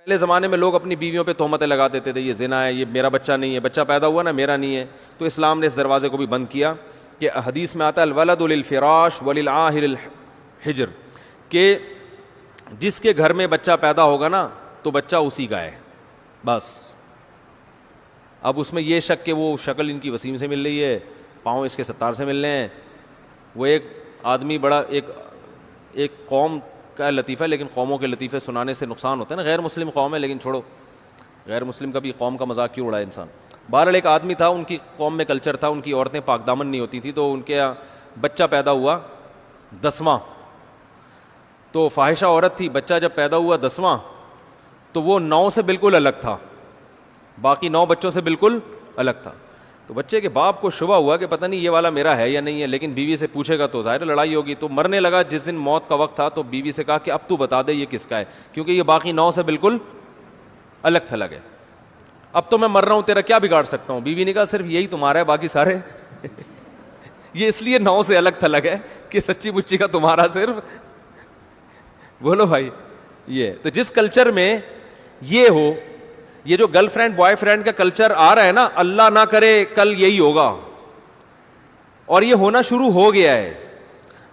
پہلے زمانے میں لوگ اپنی بیویوں پہ تہمتیں لگا دیتے تھے، یہ زنا ہے، یہ میرا بچہ نہیں ہے، بچہ پیدا ہوا نا میرا نہیں ہے. تو اسلام نے اس دروازے کو بھی بند کیا کہ حدیث میں آتا ہے الولد للفراش وللعاہر الحجر، کہ جس کے گھر میں بچہ پیدا ہوگا نا تو بچہ اسی کا ہے بس. اب اس میں یہ شک کہ وہ شکل ان کی وسیم سے مل رہی ہے، پاؤں اس کے ستار سے مل رہے ہیں. وہ ایک آدمی بڑا ایک قوم کا لطیفہ، لیکن قوموں کے لطیفے سنانے سے نقصان ہوتا ہے نا. غیر مسلم قوم ہے لیکن چھوڑو، غیر مسلم کا بھی قوم کا مذاق کیوں اڑائے انسان. بہرحال ایک آدمی تھا، ان کی قوم میں کلچر تھا، ان کی عورتیں پاک دامن نہیں ہوتی تھیں، تو ان کے بچہ پیدا ہوا 10واں، تو فاحشہ عورت تھی. بچہ جب پیدا ہوا 10واں تو وہ 9 سے بالکل الگ تھا، باقی 9 بچوں سے بالکل الگ تھا. تو بچے کے باپ کو شبہ ہوا کہ پتہ نہیں یہ والا میرا ہے یا نہیں ہے، لیکن بیوی سے پوچھے گا تو ظاہر لڑائی ہوگی. تو مرنے لگا جس دن موت کا وقت تھا تو بیوی سے کہا کہ اب تو بتا دے یہ کس کا ہے، کیونکہ یہ باقی 9 سے بالکل الگ تھلگ ہے. اب تو میں مر رہا ہوں، تیرا کیا بگاڑ سکتا ہوں. بیوی نے کہا صرف یہی تمہارا ہے، باقی سارے یہ اس لیے 9 سے الگ تھلگ ہے کہ سچی بچی کا تمہارا صرف. بولو بھائی، یہ تو جس کلچر میں یہ ہو، یہ جو گرل فرینڈ بوائے فرینڈ کا کلچر آ رہا ہے نا، اللہ نہ کرے کل یہی ہوگا، اور یہ ہونا شروع ہو گیا ہے.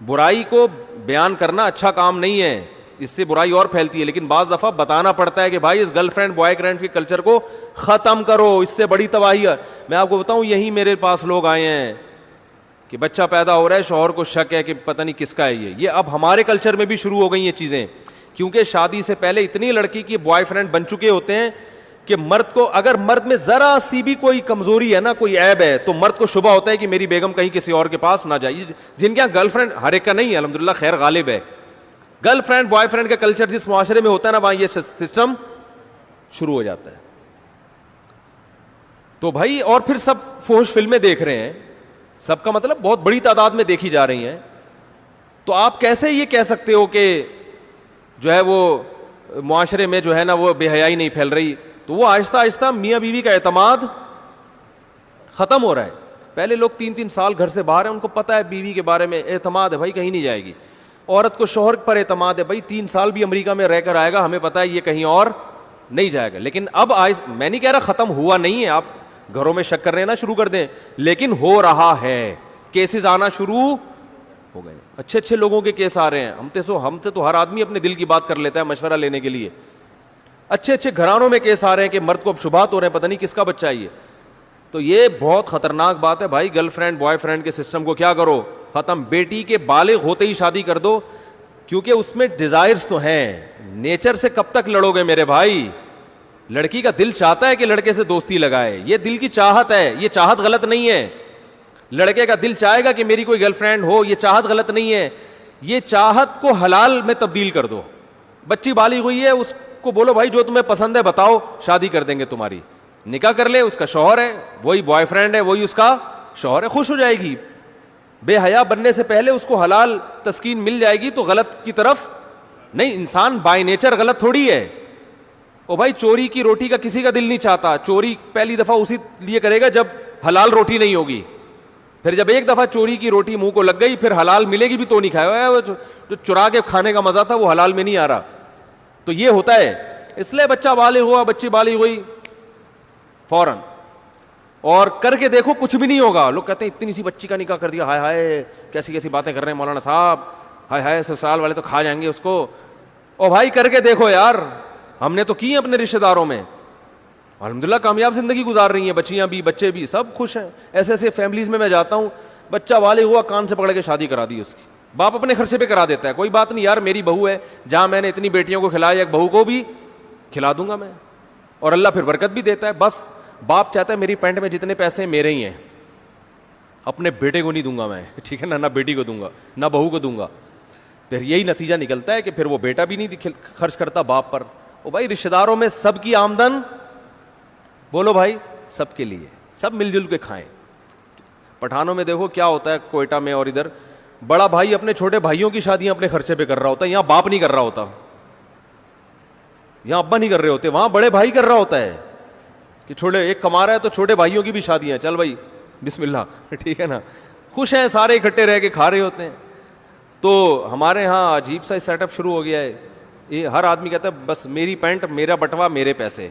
برائی کو بیان کرنا اچھا کام نہیں ہے، اس سے برائی اور پھیلتی ہے، لیکن بعض دفعہ بتانا پڑتا ہے کہ بھائی اس گرل فرینڈ بوائے فرینڈ کے کلچر کو ختم کرو، اس سے بڑی تباہی ہے. میں آپ کو بتاؤں، یہی میرے پاس لوگ آئے ہیں کہ بچہ پیدا ہو رہا ہے، شوہر کو شک ہے کہ پتہ نہیں کس کا ہے یہ اب ہمارے کلچر میں بھی شروع ہو گئی یہ چیزیں، کیونکہ شادی سے پہلے اتنی لڑکی کی بوائے فرینڈ بن چکے ہوتے ہیں کہ مرد کو اگر مرد میں ذرا سی بھی کوئی کمزوری ہے نا، کوئی عیب ہے، تو مرد کو شبہ ہوتا ہے کہ میری بیگم کہیں کسی اور کے پاس نہ جائے. جن کے یہاں گرل فرینڈ، ہر ایک کا نہیں ہے الحمدللہ، خیر غالب ہے، گرل فرینڈ بوائے فرینڈ کا کلچر جس معاشرے میں ہوتا ہے نا، وہاں یہ سسٹم شروع ہو جاتا ہے. تو بھائی، اور پھر سب فحش فلمیں دیکھ رہے ہیں، سب کا مطلب بہت بڑی تعداد میں دیکھی جا رہی ہیں. تو آپ کیسے یہ کہہ سکتے ہو کہ جو ہے وہ معاشرے میں جو ہے نا وہ بے حیائی نہیں پھیل رہی؟ تو وہ آہستہ آہستہ میاں بیوی کا اعتماد ختم ہو رہا ہے. پہلے لوگ 3 سال گھر سے باہر ہیں، ان کو پتہ ہے بیوی کے بارے میں، اعتماد ہے بھائی کہیں نہیں جائے گی. عورت کو شوہر پر اعتماد ہے، بھائی 3 سال بھی امریکہ میں رہ کر آئے گا، ہمیں پتہ ہے یہ کہیں اور نہیں جائے گا. لیکن اب میں نہیں کہہ رہا ختم ہوا نہیں ہے، آپ گھروں میں شک کرنے نہ شروع کر دیں، لیکن ہو رہا ہے، کیسز آنا شروع ہو گئے. اچھے اچھے لوگوں کے کیس آ رہے ہیں. ہم تو ہر آدمی اپنے دل کی بات کر لیتا ہے مشورہ لینے کے لیے. اچھے اچھے گھرانوں میں کیس آ رہے ہیں کہ مرد کو اب شبہات ہو رہے ہیں، پتہ نہیں کس کا بچہ ہے یہ. تو یہ بہت خطرناک بات ہے بھائی. گرل فرینڈ بوائے فرینڈ کے سسٹم کو کیا کرو، ختم. بیٹی کے بالغ ہوتے ہی شادی کر دو، کیونکہ اس میں ڈیزائرز تو ہیں. نیچر سے کب تک لڑو گے میرے بھائی؟ لڑکی کا دل چاہتا ہے کہ لڑکے سے دوستی لگائے، یہ دل کی چاہت ہے، یہ چاہت غلط نہیں ہے. لڑکے کا دل چاہے گا کہ میری کوئی گرل فرینڈ ہو، یہ چاہت غلط نہیں ہے. یہ چاہت کو حلال میں تبدیل کر دو. بچی بالغ ہوئی ہے، اس کو بولو بھائی جو تمہیں پسند ہے بتاؤ، شادی کر دیں گے تمہاری. نکاح کر لے، اس کا شوہر ہے، وہی بوائے فرینڈ ہے، وہی اس کا شوہر ہے، خوش ہو جائے گی. بے حیا بننے سے پہلے اس کو حلال تسکین مل جائے گی تو غلط کی طرف نہیں. انسان بائی نیچر غلط تھوڑی ہے. او بھائی، چوری کی روٹی کا کسی کا دل نہیں چاہتا. چوری پہلی دفعہ اسی لیے کرے گا جب حلال روٹی نہیں ہوگی. پھر جب ایک دفعہ چوری کی روٹی منہ کو لگ گئی، پھر حلال ملے گی بھی تو نہیں کھائے گا. جو چرا کے کھانے کا مزہ تھا وہ حلال میں نہیں آ رہا. تو یہ ہوتا ہے. اس لیے بچہ بالغ ہوا، بچی بالغ ہوئی، فوراً اور کر کے دیکھو کچھ بھی نہیں ہوگا. لوگ کہتے ہیں اتنی سی بچی کا نکاح کر دیا، ہائے ہائے کیسی کیسی باتیں کر رہے ہیں مولانا صاحب، ہائے ہائے سسرال والے تو کھا جائیں گے اس کو. او بھائی کر کے دیکھو یار، ہم نے تو کی اپنے رشتہ داروں میں، الحمدللہ کامیاب زندگی گزار رہی ہیں، بچیاں بھی بچے بھی سب خوش ہیں. ایسے ایسے فیملیز میں جاتا ہوں، بچہ بالغ ہوا، کان سے پکڑ کے شادی کرا دی اس کی. باپ اپنے خرچے پہ کرا دیتا ہے، کوئی بات نہیں یار میری بہو ہے، جہاں میں نے اتنی بیٹیوں کو کھلایا ایک بہو کو بھی کھلا دوں گا میں، اور اللہ پھر برکت بھی دیتا ہے. بس باپ چاہتا ہے میری پینٹ میں جتنے پیسے میرے ہی ہیں، اپنے بیٹے کو نہیں دوں گا میں، ٹھیک ہے نا، نہ بیٹی کو دوں گا نہ بہو کو دوں گا. پھر یہی نتیجہ نکلتا ہے کہ پھر وہ بیٹا بھی نہیں خرچ کرتا باپ پر. او بھائی رشتہ داروں میں سب کی آمدن، بولو بھائی، سب کے لیے، سب مل جل کے کھائیں. پٹھانوں میں دیکھو کیا ہوتا ہے، کوئٹہ میں اور ادھر، بڑا بھائی اپنے چھوٹے بھائیوں کی شادیاں اپنے خرچے پہ کر رہا ہوتا ہے. یہاں باپ نہیں کر رہا ہوتا، یہاں ابا نہیں کر رہے ہوتے، وہاں بڑے بھائی کر رہا ہوتا ہے کہ چھوٹے ایک کما رہا ہے تو چھوٹے بھائیوں کی بھی شادیاں، چل بھائی بسم اللہ، ٹھیک ہے نا، خوش ہیں سارے اکٹھے رہ کے کھا رہے ہوتے ہیں. تو ہمارے ہاں عجیب سا سیٹ اپ شروع ہو گیا ہے. یہ ہر آدمی کہتا ہے بس میری پینٹ میرا بٹوا میرے پیسے.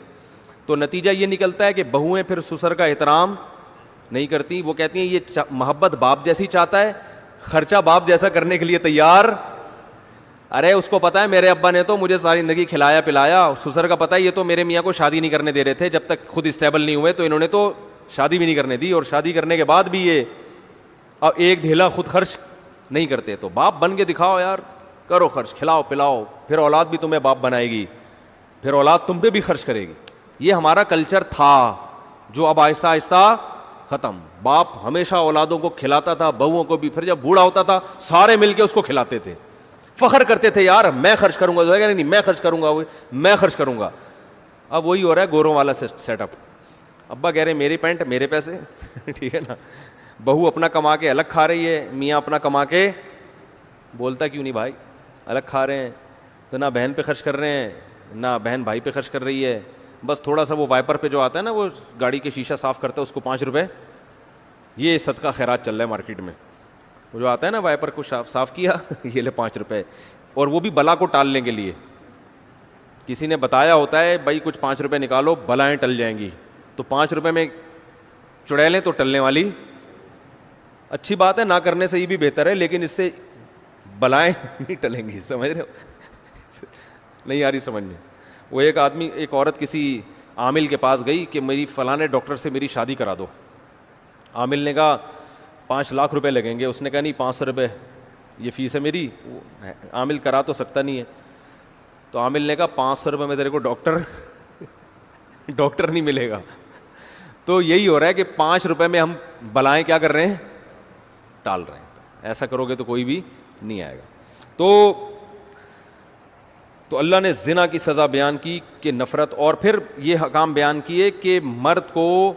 تو نتیجہ یہ نکلتا ہے کہ بہویں پھر سسر کا احترام نہیں کرتی. وہ کہتی ہیں یہ محبت باپ جیسی چاہتا ہے, خرچہ باپ جیسا کرنے کے لیے تیار. ارے اس کو پتا ہے میرے ابا نے تو مجھے ساری زندگی کھلایا پلایا. سسر کا پتا ہے یہ تو میرے میاں کو شادی نہیں کرنے دے رہے تھے جب تک خود اسٹیبل نہیں ہوئے, تو انہوں نے تو شادی بھی نہیں کرنے دی, اور شادی کرنے کے بعد بھی یہ اب ایک دھیلا خود خرچ نہیں کرتے. تو باپ بن کے دکھاؤ یار, کرو خرچ, کھلاؤ پلاؤ, پھر اولاد بھی تمہیں باپ بنائے گی, پھر اولاد تم پہ بھی خرچ کرے گی. یہ ہمارا کلچر تھا جو اب آہستہ آہستہ ختم. باپ ہمیشہ اولادوں کو کھلاتا تھا, بہوؤں کو بھی. پھر جب بوڑھا ہوتا تھا سارے مل کے اس کو کھلاتے تھے, فخر کرتے تھے یار میں خرچ کروں گا, نہیں میں خرچ کروں گا, میں خرچ کروں گا. اب وہی ہو رہا ہے گوروں والا سیٹ اپ. ابا کہہ رہے میری پینٹ میرے پیسے, ٹھیک ہے نا. بہو اپنا کما کے الگ کھا رہی ہے, میاں اپنا کما کے, بولتا کیوں نہیں بھائی الگ کھا رہے ہیں, تو نہ بہن پہ خرچ کر رہے ہیں نہ بہن بھائی پہ خرچ کر رہی ہے. بس تھوڑا سا وہ وائپر پہ جو آتا ہے نا, وہ گاڑی کے شیشہ صاف کرتا ہے, اس کو 5 روپے, یہ صدقہ خیرات چل رہا ہے مارکیٹ میں. وہ جو آتا ہے نا وائپر کو صاف کیا, یہ لے 5 روپے, اور وہ بھی بلا کو ٹالنے کے لیے. کسی نے بتایا ہوتا ہے بھائی کچھ 5 روپے نکالو بلائیں ٹل جائیں گی, تو 5 روپے میں چڑیلیں تو ٹلنے والی. اچھی بات ہے, نہ کرنے سے یہ بھی بہتر ہے, لیکن اس سے بلائیں نہیں ٹلیں گی. سمجھ رہے ہو, نہیں آ رہی سمجھ میں. وہ ایک عورت کسی عامل کے پاس گئی کہ میری فلاں ڈاکٹر سے میری شادی کرا دو. عامل نے کہا 5 لاکھ روپے لگیں گے. اس نے کہا نہیں 500 روپے یہ فیس ہے میری. عامل کرا تو سکتا نہیں ہے. تو عامل نے کہا 500 روپے میں تیرے کو ڈاکٹر نہیں ملے گا. تو یہی ہو رہا ہے کہ 5 روپے میں ہم بلائیں کیا کر رہے ہیں, ٹال رہے ہیں. ایسا کرو گے تو کوئی بھی نہیں آئے گا. تو اللہ نے زنا کی سزا بیان کی کہ نفرت, اور پھر یہ حکام بیان کیے کہ مرد کو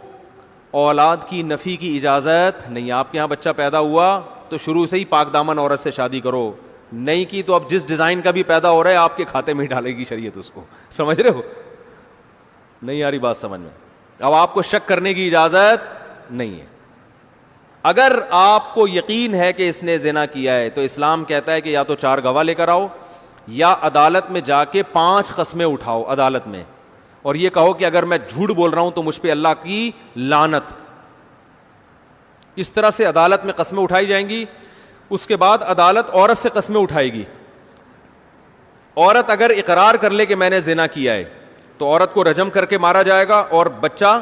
اولاد کی نفی کی اجازت نہیں. آپ کے یہاں بچہ پیدا ہوا تو شروع سے ہی پاک دامن عورت سے شادی کرو. نہیں کی تو اب جس ڈیزائن کا بھی پیدا ہو رہا ہے آپ کے کھاتے میں ہی ڈالے گی شریعت اس کو. سمجھ رہے ہو, نہیں آ رہی بات سمجھ میں. اب آپ کو شک کرنے کی اجازت نہیں ہے. اگر آپ کو یقین ہے کہ اس نے زنا کیا ہے تو اسلام کہتا ہے کہ یا تو 4 گواہ لے کر آؤ, یا عدالت میں جا کے 5 قسمیں اٹھاؤ عدالت میں, اور یہ کہو کہ اگر میں جھوٹ بول رہا ہوں تو مجھ پہ اللہ کی لعنت. اس طرح سے عدالت میں قسمیں اٹھائی جائیں گی. اس کے بعد عدالت عورت سے قسمیں اٹھائے گی. عورت اگر اقرار کر لے کہ میں نے زنا کیا ہے تو عورت کو رجم کر کے مارا جائے گا, اور بچہ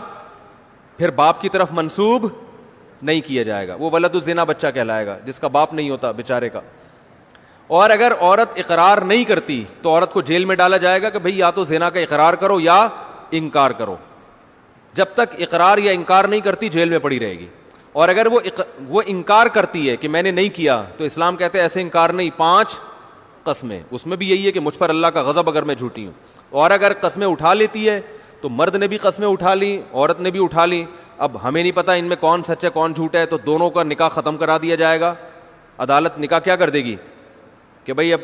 پھر باپ کی طرف منسوب نہیں کیا جائے گا. وہ ولد الزنا بچہ کہلائے گا جس کا باپ نہیں ہوتا بیچارے کا. اور اگر عورت اقرار نہیں کرتی تو عورت کو جیل میں ڈالا جائے گا کہ بھئی یا تو زنا کا اقرار کرو یا انکار کرو. جب تک اقرار یا انکار نہیں کرتی جیل میں پڑی رہے گی. اور اگر وہ انکار کرتی ہے کہ میں نے نہیں کیا تو اسلام کہتے ہیں ایسے انکار نہیں, 5 قسمیں. اس میں بھی یہی ہے کہ مجھ پر اللہ کا غضب اگر میں جھوٹی ہوں. اور اگر قسمیں اٹھا لیتی ہے تو مرد نے بھی قسمیں اٹھا لی, عورت نے بھی اٹھا لی. اب ہمیں نہیں پتا ان میں کون سچ ہے کون جھوٹ ہے, تو دونوں کا نکاح ختم کرا دیا جائے گا. عدالت نکاح کیا کر دے گی کہ بھئی اب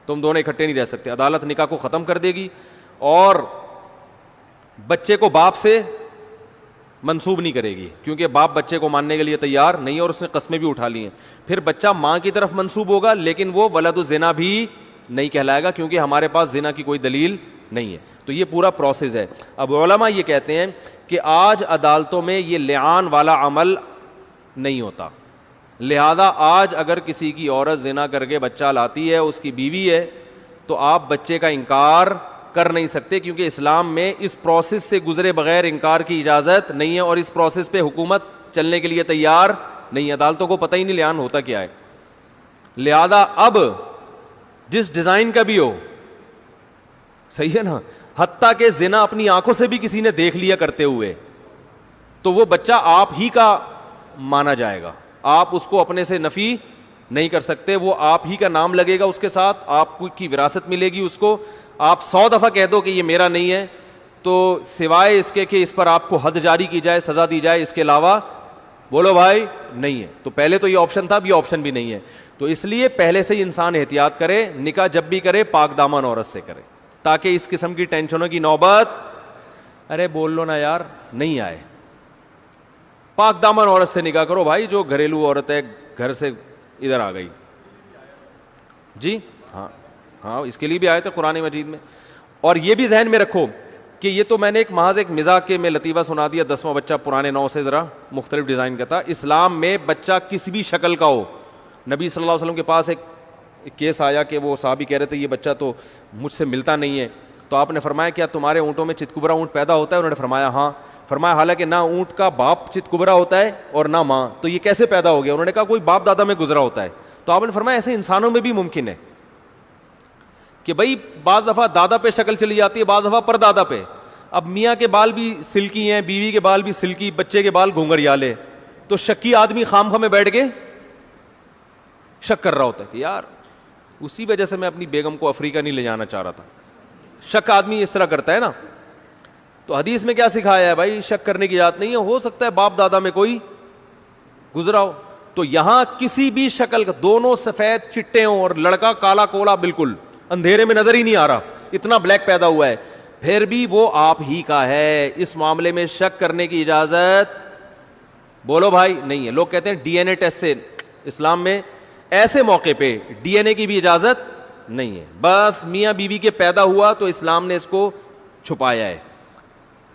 تم دونوں اکٹھے نہیں رہ سکتے. عدالت نکاح کو ختم کر دے گی, اور بچے کو باپ سے منسوب نہیں کرے گی, کیونکہ باپ بچے کو ماننے کے لیے تیار نہیں, اور اس نے قسمیں بھی اٹھا لی ہیں. پھر بچہ ماں کی طرف منسوب ہوگا, لیکن وہ ولد الزنا بھی نہیں کہلائے گا, کیونکہ ہمارے پاس زنا کی کوئی دلیل نہیں ہے. تو یہ پورا پروسیس ہے. اب علماء یہ کہتے ہیں کہ آج عدالتوں میں یہ لعان والا عمل نہیں ہوتا. لہذا آج اگر کسی کی عورت زنا کر کے بچہ لاتی ہے, اس کی بیوی ہے, تو آپ بچے کا انکار کر نہیں سکتے, کیونکہ اسلام میں اس پروسیس سے گزرے بغیر انکار کی اجازت نہیں ہے, اور اس پروسیس پہ حکومت چلنے کے لیے تیار نہیں. عدالتوں کو پتہ ہی نہیں لعان ہوتا کیا ہے. لہذا اب جس ڈیزائن کا بھی ہو, صحیح ہے نا, حتیٰ کہ زنا اپنی آنکھوں سے بھی کسی نے دیکھ لیا کرتے ہوئے, تو وہ بچہ آپ ہی کا مانا جائے گا. آپ اس کو اپنے سے نفی نہیں کر سکتے, وہ آپ ہی کا نام لگے گا اس کے ساتھ, آپ کی وراثت ملے گی اس کو. آپ 100 دفعہ کہہ دو کہ یہ میرا نہیں ہے, تو سوائے اس کے کہ اس پر آپ کو حد جاری کی جائے, سزا دی جائے, اس کے علاوہ بولو بھائی نہیں ہے. تو پہلے تو یہ آپشن تھا, اب یہ آپشن بھی نہیں ہے. تو اس لیے پہلے سے ہی انسان احتیاط کرے, نکاح جب بھی کرے پاک دامن عورت سے کرے, تاکہ اس قسم کی ٹینشنوں کی نوبت, ارے بول لو نا یار, نہیں آئے. پاک دامن عورت سے نکاح کرو بھائی, جو گھریلو عورت ہے گھر سے ادھر آ گئی. جی ہاں ہاں اس کے لیے بھی آئے تھے قرآن مجید میں. اور یہ بھی ذہن میں رکھو کہ یہ تو میں نے محض ایک مزاح کے میں لطیفہ سنا دیا, 10واں بچہ پرانے نو سے ذرا مختلف ڈیزائن کا تھا. اسلام میں بچہ کسی بھی شکل کا ہو, نبی صلی اللہ علیہ وسلم کے پاس ایک کیس آیا کہ وہ صحابی کہہ رہے تھے یہ بچہ تو مجھ سے ملتا نہیں ہے, تو آپ نے فرمایا کیا تمہارے اونٹوں میں چتکبرا اونٹ پیدا ہوتا ہے؟ انہوں نے فرمایا ہاں. فرمایا حالانکہ نہ اونٹ کا باپ چتکبرا ہوتا ہے اور نہ ماں, تو یہ کیسے پیدا ہو گیا؟ انہوں نے کہا کوئی باپ دادا میں گزرا ہوتا ہے. تو آپ نے فرمایا ایسے انسانوں میں بھی ممکن ہے کہ بھائی بعض دفعہ دادا پہ شکل چلی جاتی ہے, بعض دفعہ پر دادا پہ. اب میاں کے بال بھی سلکی ہیں, بیوی کے بال بھی سلکی, بچے کے بال گھونگھریالے, تو شکی آدمی خام خواہ میں بیٹھ کے شک کر رہا ہوتا ہے کہ یار اسی وجہ سے میں اپنی بیگم کو افریقہ نہیں لے جانا چاہ رہا تھا. شک آدمی اس طرح کرتا ہے نا. تو حدیث میں کیا سکھایا ہے بھائی؟ شک کرنے کی اجازت نہیں ہے, ہو سکتا ہے باپ دادا میں کوئی گزرا ہو. تو یہاں کسی بھی شکل کا, دونوں سفید چٹے ہوں اور لڑکا کالا کولا بالکل اندھیرے میں نظر ہی نہیں آ رہا, اتنا بلیک پیدا ہوا ہے, پھر بھی وہ آپ ہی کا ہے. اس معاملے میں شک کرنے کی اجازت بولو بھائی نہیں ہے. لوگ کہتے ہیں ڈی این اے ٹیسٹ سے, اسلام میں ایسے موقع پہ ڈی این اے کی بھی اجازت نہیں ہے. بس میاں بیوی کے پیدا ہوا تو اسلام نے اس کو چھپایا ہے,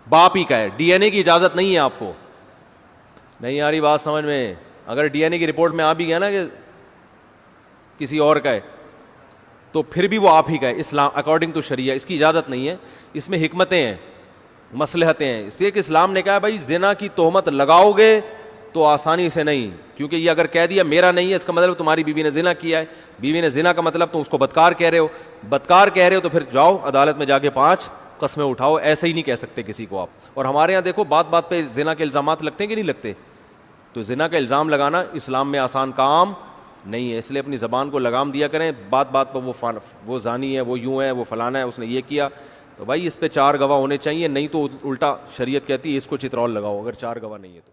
باپ ہی کا ہے, ڈی این اے کی اجازت نہیں ہے آپ کو. نہیں آ رہی بات سمجھ میں؟ اگر ڈی این اے کی رپورٹ میں آ بھی گیا نا کہ کسی اور کا ہے تو پھر بھی وہ آپ ہی کا ہے. اسلام اکارڈنگ ٹو شریعہ اس کی اجازت نہیں ہے. اس میں حکمتیں ہیں, مصلحتیں ہیں. اس لیے کہ اسلام نے کہا بھائی زنا کی تہمت لگاؤ گے تو آسانی سے نہیں, کیونکہ یہ اگر کہہ دیا میرا نہیں ہے اس کا مطلب تمہاری بیوی نے زنا کیا ہے. بیوی نے زنا کا مطلب تم اس کو بدکار کہہ رہے ہو, بدکار کہہ رہے ہو تو پھر جاؤ عدالت میں جا کے 5 قسمیں اٹھاؤ. ایسے ہی نہیں کہہ سکتے کسی کو آپ. اور ہمارے یہاں دیکھو بات بات پہ زنا کے الزامات لگتے ہیں کہ نہیں لگتے؟ تو زنا کا الزام لگانا اسلام میں آسان کام نہیں ہے. اس لیے اپنی زبان کو لگام دیا کریں, بات بات پہ وہ زانی ہے, وہ یوں ہے, وہ فلانا ہے, اس نے یہ کیا, تو بھائی اس پہ 4 گواہ ہونے چاہیے, نہیں تو الٹا شریعت کہتی ہے اس کو چترول لگاؤ اگر 4 گواہ نہیں ہے تو.